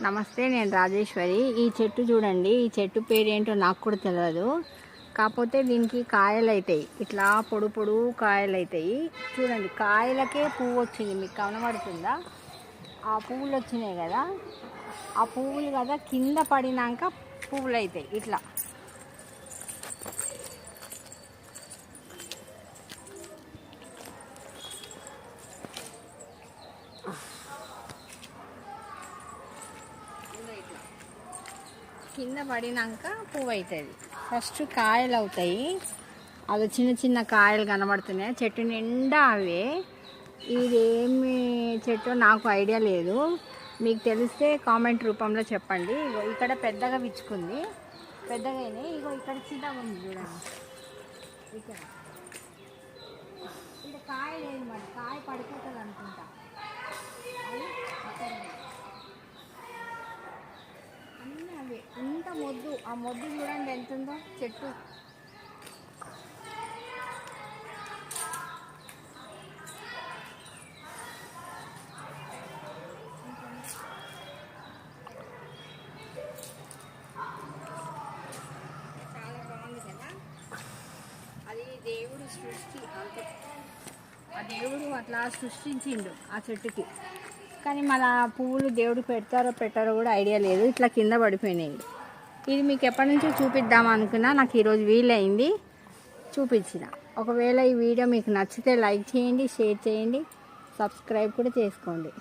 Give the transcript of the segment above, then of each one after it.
నమస్తే, నేను రాజేశ్వరి. ఈ చెట్టు చూడండి, ఈ చెట్టు పేరు ఏంటో నాకు కూడా తెలియదు. కాకపోతే దీనికి కాయలు అవుతాయి, ఇట్లా పొడు పొడు కాయలు అవుతాయి. చూడండి, కాయలకే పువ్వు వచ్చింది, మీకు కనబడుతుందా? ఆ పువ్వులు వచ్చినాయి కదా, ఆ పువ్వులు కదా కింద పడినాక పువ్వులు అవుతాయి ఇట్లా. కింద పడినాక పువ్వు అవుతుంది. ఫస్ట్ కాయలు అవుతాయి, అవి చిన్న చిన్న కాయలు కనబడుతున్నాయి. చెట్టు నిండా అవే. ఇదేమి చెట్టు నాకు ఐడియా లేదు, మీకు తెలిస్తే కామెంట్ రూపంలో చెప్పండి. ఇక్కడ పెద్దగా విచ్చుకుంది, పెద్దగా అయినాయి. ఇగో ఇక్కడ చిన్నగా ఉంది చూడండి. ఇక్కడ ఇక్కడ కాయ లేదు, మరి కాయ పడిపోతుంది అనుకుంటా. అన్నీ అవే, ఇంత మొద్దు. ఆ మొద్దు చూడండి ఎంత ఉందో చెట్టు. చాలా బాగుంది కదా. అది దేవుడు సృష్టి అంతే, ఆ దేవుడు అట్లా సృష్టించిండు ఆ చెట్టుకి. కానీ మన పువ్వులు దేవుడు పెడతారో పెట్టారో కూడా ఐడియా లేదు, ఇట్లా కింద పడిపోయినాయి. ఇది మీకు ఎప్పటి నుంచో చూపిద్దాం అనుకున్నా, నాకు ఈరోజు వీలైంది, చూపించిన. ఒకవేళ ఈ వీడియో మీకు నచ్చితే లైక్ చేయండి, షేర్ చేయండి, సబ్స్క్రైబ్ కూడా చేసుకోండి.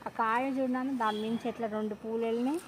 ఆ కాయ చూడడానికి దాని నుంచి ఎట్లా 2 పూలు వెళ్ళినాయి.